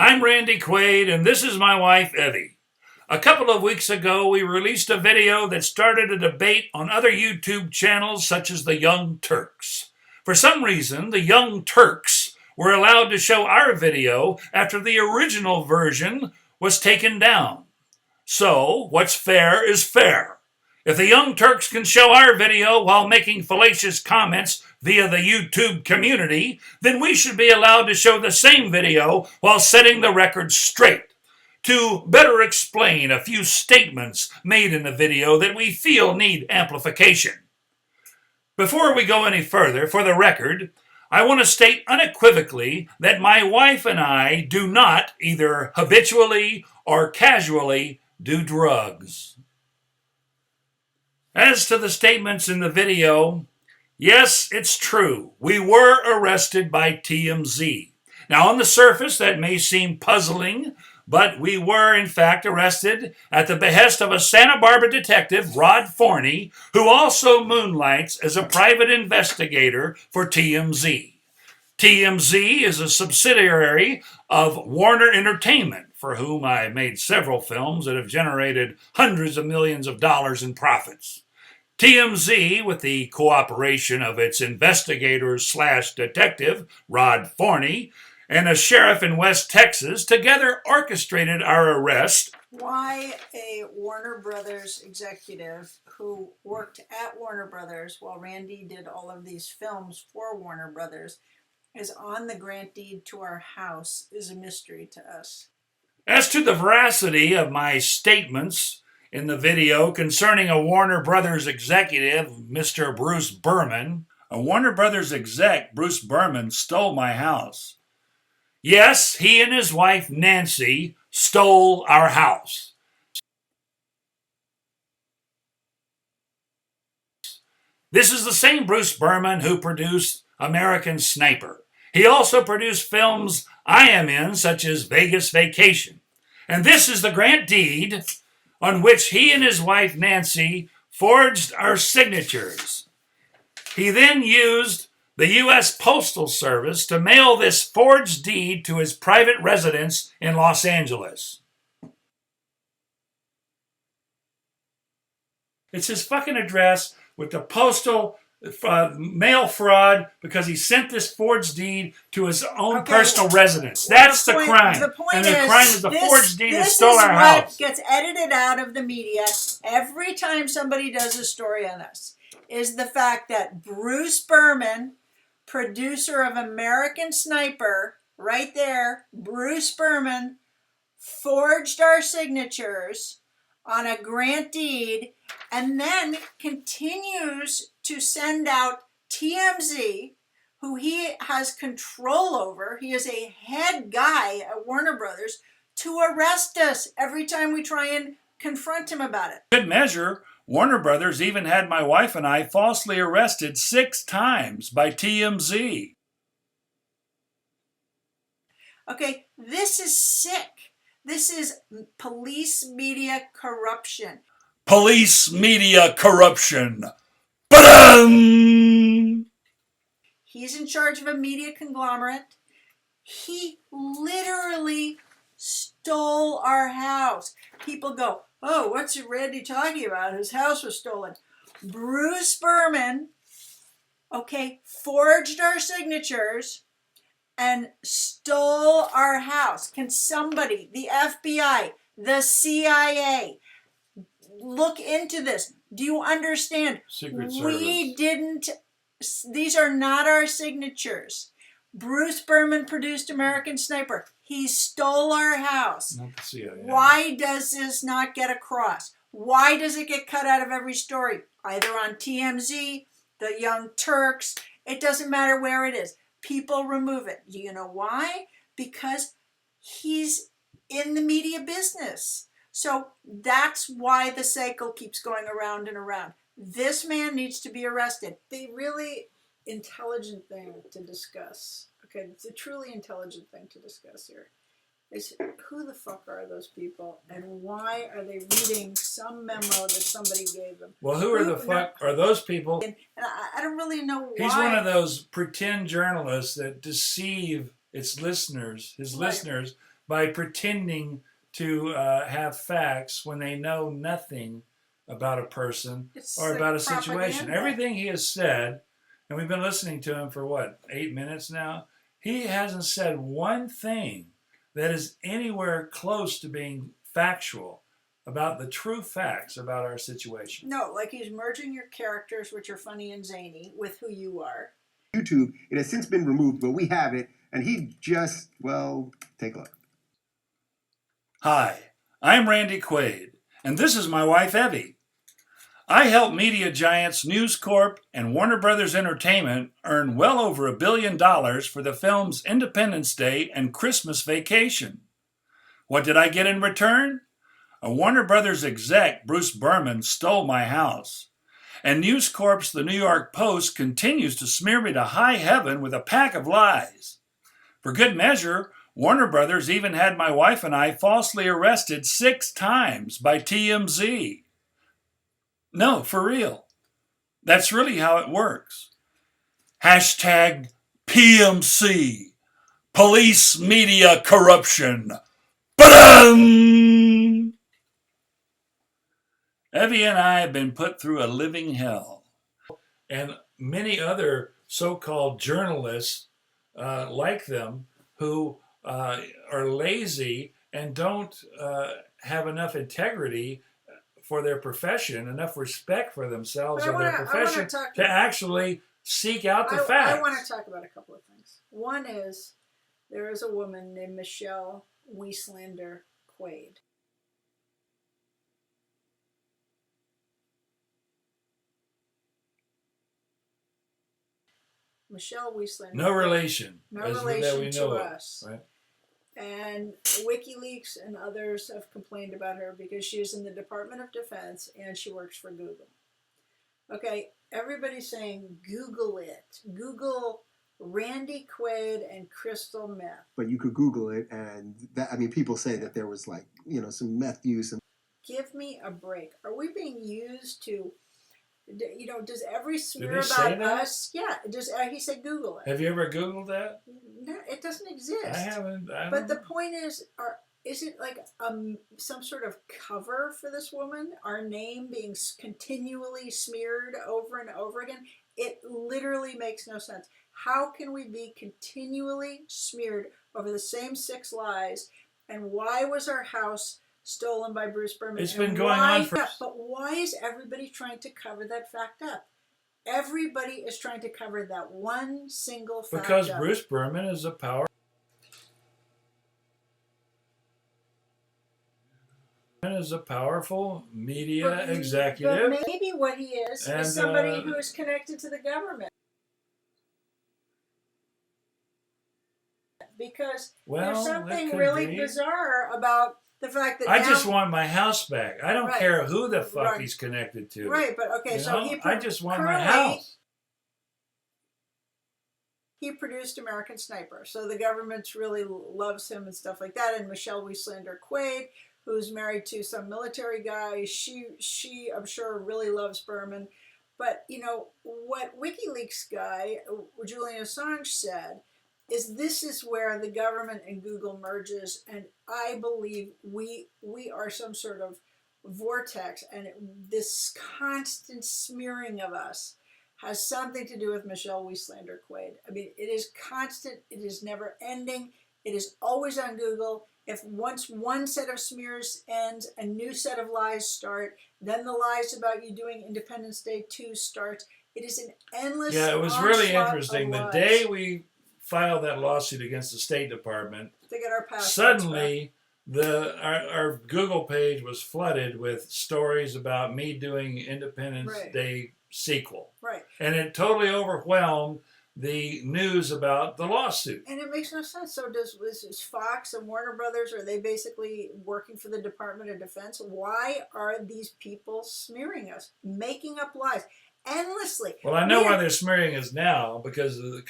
I'm Randy Quaid, and this is my wife, EVI. A couple of weeks ago, we released a video that started a debate on other YouTube channels such as the Young Turks. For some reason, the Young Turks were allowed to show our video after the original version was taken down. So, what's fair is fair. If the Young Turks can show our video while making fallacious comments via the YouTube community, then we should be allowed to show the same video while setting the record straight. To better explain a few statements made in the video that we feel need amplification. Before we go any further, for the record, I want to state unequivocally that my wife and I do not either habitually or casually do drugs. As to the statements in the video, yes, it's true. We were arrested by TMZ. Now, on the surface, that may seem puzzling, but we were, in fact, arrested at the behest of a Santa Barbara detective, Rod Forney, who also moonlights as a private investigator for TMZ. TMZ is a subsidiary of Warner Entertainment, for whom I made several films that have generated hundreds of millions of dollars in profits. TMZ, with the cooperation of its investigator/detective, Rod Forney, and a sheriff in West Texas, together orchestrated our arrest. Why a Warner Brothers executive who worked at Warner Brothers while Randy did all of these films for Warner Brothers is on the grant deed to our house is a mystery to us. As to the veracity of my statements in the video concerning a Warner Brothers executive, Mr. Bruce Berman, a Warner Brothers exec, Bruce Berman, stole my house. Yes, he and his wife, Nancy, stole our house. This is the same Bruce Berman who produced American Sniper. He also produced films I am in, such as Vegas Vacation. And this is the grant deed on which he and his wife, Nancy, forged our signatures. He then used the U.S. Postal Service to mail this forged deed to his private residence in Los Angeles. It's his fucking address with the postal mail fraud because he sent this forged deed to his own personal residence. That's the crime. The point and the crime is the forged deed that stole our house. This is what gets edited out of the media every time somebody does a story on us, is the fact that Bruce Berman, producer of American Sniper, right there, Bruce Berman, forged our signatures on a grant deed and then continues to send out TMZ, who he has control over. He is a head guy at Warner Brothers, to arrest us every time we try and confront him about it. Good measure. Warner Brothers even had my wife and I falsely arrested 6 times by TMZ. Okay, this is sick. This is police media corruption. Police media corruption. Ba-dum! He's in charge of a media conglomerate. He literally stole our house. People go, oh, what's Randy talking about? His house was stolen. Bruce Berman, okay, forged our signatures and stole our house. Can somebody, the FBI, the CIA, look into this? Do you understand? Secret Service. We didn't, these are not our signatures. Bruce Berman produced American Sniper. He stole our house. Not the CIA. Why does this not get across? Why does it get cut out of every story? Either on TMZ, the Young Turks, it doesn't matter where it is. People remove it. Do you know why? Because he's in the media business. So that's why the cycle keeps going around and around. This man needs to be arrested. The really intelligent thing to discuss, okay, it's a truly intelligent thing to discuss here, is who the fuck are those people and why are they reading some memo that somebody gave them? Well, who are the fuck are those people? And I don't really know why. He's one of those pretend journalists that deceive his listeners by pretending to have facts when they know nothing about a person It's or like about a situation. propaganda. Everything he has said, and we've been listening to him for what, 8 minutes now? He hasn't said one thing that is anywhere close to being factual about the true facts about our situation. No, like he's merging your characters, which are funny and zany, with who you are. YouTube, it has since been removed, but we have it, and he just, well, take a look. Hi, I'm Randy Quaid, and this is my wife, Evie. I help media giants News Corp and Warner Brothers Entertainment earn well over $1 billion for the films Independence Day and Christmas Vacation. What did I get in return? A Warner Brothers exec, Bruce Berman, stole my house. And News Corp's The New York Post continues to smear me to high heaven with a pack of lies. For good measure, Warner Brothers even had my wife and I falsely arrested 6 times by TMZ. No, for real. That's really how it works. Hashtag PMC, police media corruption. Ba-dum! Evie and I have been put through a living hell. And many other so-called journalists like them who are lazy and don't have enough integrity for their profession, enough respect for themselves or their profession to actually seek out the facts. I want to talk about a couple of things. One is there is a woman named Michelle Wieslander Quaid. Michelle Wieslander. No relation. No as relation that we to know us. Of, right? And WikiLeaks and others have complained about her because she is in the Department of Defense and she works for Google. Okay, everybody's saying Google it. Google Randy Quaid and crystal meth. But you could Google it, and that, I mean, people say that there was, like, you know, some meth use. And Give me a break. Are we being used to, you know, does every smear he say about that? us? Yeah, does he said Google it? Have you ever Googled that? No, it doesn't exist. I haven't. But the point is, is it like some sort of cover for this woman? Our name being continually smeared over and over again? It literally makes no sense. How can we be continually smeared over the same 6 lies? And why was our house stolen by Bruce Berman? It's been going on for... But why is everybody trying to cover that fact up? Everybody is trying to cover that one single fact Because up. Bruce Berman is a powerful media executive. But maybe what he is somebody who is connected to the government. Because there's something really bizarre about the fact that I just want my house back. I don't care who the fuck he's connected to. Right, but okay, so I just want my house. He produced American Sniper, so the government really loves him and stuff like that. And Michelle Wieslander Quaid, who's married to some military guy, she I'm sure really loves Berman. But you know what WikiLeaks guy Julian Assange said is this is where the government and Google merges, and I believe we are some sort of vortex, and this constant smearing of us has something to do with Michelle Wieslander Quaid. I mean, it is constant, it is never ending, it is always on Google. If once one set of smears ends, a new set of lies start, then the lies about you doing Independence Day 2 starts. It is an endless Yeah, it was really interesting. The day we filed that lawsuit against the State Department, to get our passports suddenly our Google page was flooded with stories about me doing Independence Day sequel. Right. And it totally overwhelmed the news about the lawsuit. And it makes no sense. So is Fox and Warner Brothers, are they basically working for the Department of Defense? Why are these people smearing us, making up lies endlessly? Well, I know why they're smearing us now, because of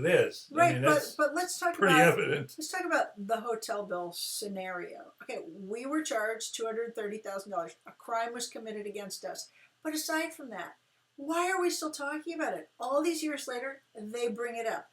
this. Right, I mean, but let's talk pretty about evident. Let's talk about the hotel bill scenario. Okay, we were charged $230,000. A crime was committed against us. But aside from that, Why are we still talking about it? All these years later, they bring it up.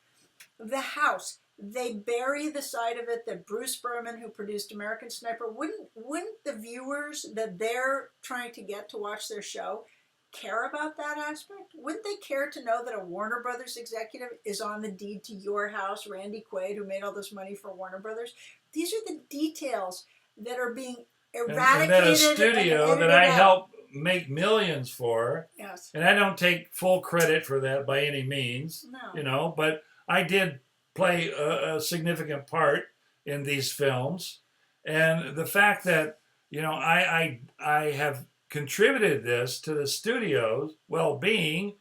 The house, they bury the side of it that Bruce Berman, who produced American Sniper, wouldn't the viewers that they're trying to get to watch their show care about that aspect? Wouldn't they care to know that a Warner Brothers executive is on the deed to your house, Randy Quaid, who made all this money for Warner Brothers? These are the details that are being eradicated. And that a studio that I helped make millions for. Yes. And I don't take full credit for that by any means. No. You know, but I did play a significant part in these films. And the fact that, you know, I have contributed this to the studio's well-being,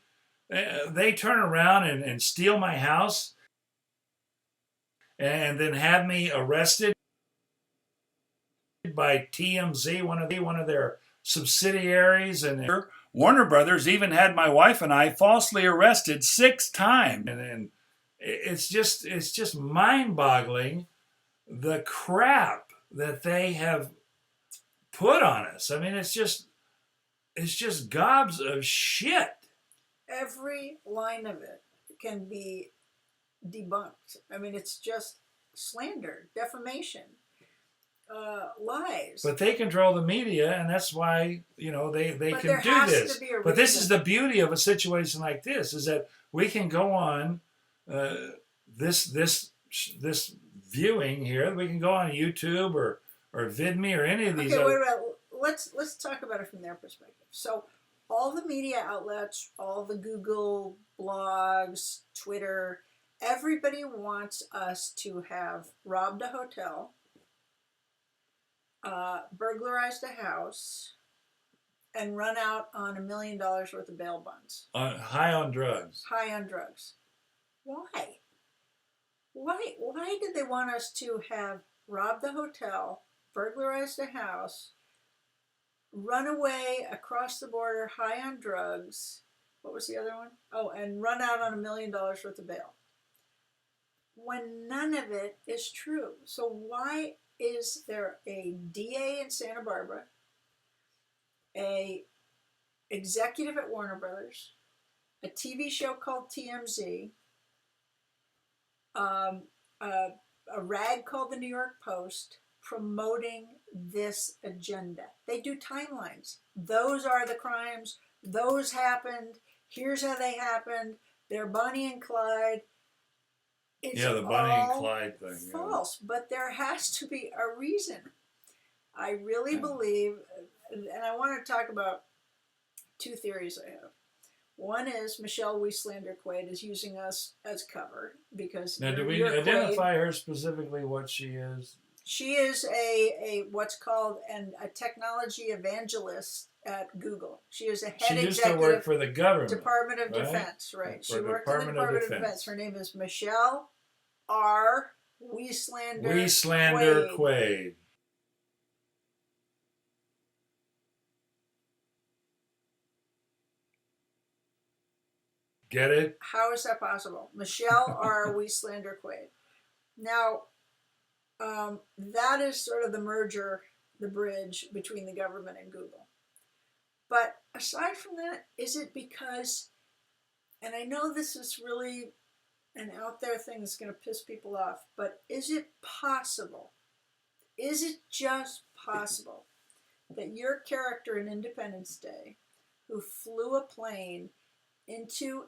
they turn around and steal my house and then have me arrested by TMZ, one of their subsidiaries, and Warner Brothers even had my wife and I falsely arrested 6 times. And it's just mind-boggling the crap that they have put on us. I mean, it's just gobs of shit. Every line of it can be debunked. I mean, it's just slander, defamation, lies. But they control the media, and that's why, you know, they But can there do has this. to be a But this reason. is the beauty of a situation like this, is that we can go on this viewing here. We can go on YouTube or VidMe or any of these. Okay, other... wait a minute. Let's talk about it from their perspective. So, all the media outlets, all the Google blogs, Twitter, everybody wants us to have robbed a hotel, burglarized a house, and run out on $1 million worth of bail bonds. High on drugs. High on drugs. Why? Why did they want us to have robbed the hotel, burglarized a house, run away across the border high on drugs? What was the other one? Oh, and run out on $1 million worth of bail. When none of it is true. So why is there a DA in Santa Barbara, a executive at Warner Brothers, a TV show called TMZ, a rag called the New York Post, promoting this agenda? They do timelines. Those are the crimes. Those happened. Here's how they happened. They're Bonnie and Clyde. It's Yeah, the Bonnie and all Clyde thing. false, but there has to be a reason. I really believe, and I want to talk about 2 theories I have. One is Michelle Wieslander Quaid is using us as cover because Now, do we you're identify Quaid. her specifically what she is? She is a what's called a technology evangelist at Google. She is a head She used to executive, work for the government. Department of right? Defense, right? For She the worked in the Department of Department of Defense. Defense. Her name is Michelle R. Wieslander Wieslander Quaid. Get it? How is that possible? Michelle R. Wieslander Quaid. Now, that is sort of the merger, the bridge between the government and Google. But aside from that, is it because, and I know this is really an out there thing that's going to piss people off, but is it possible? Is it just possible that your character in Independence Day, who flew a plane into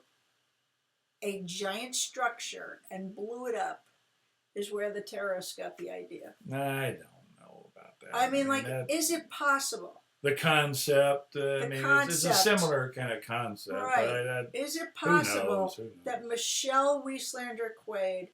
a giant structure and blew it up, is where the terrorists got the idea? I don't know about that. I mean, is it possible? The concept, I mean, it's a concept. similar kind of concept. Right. But Is it who knows? possible Who knows? that Michelle Wieslander Quaid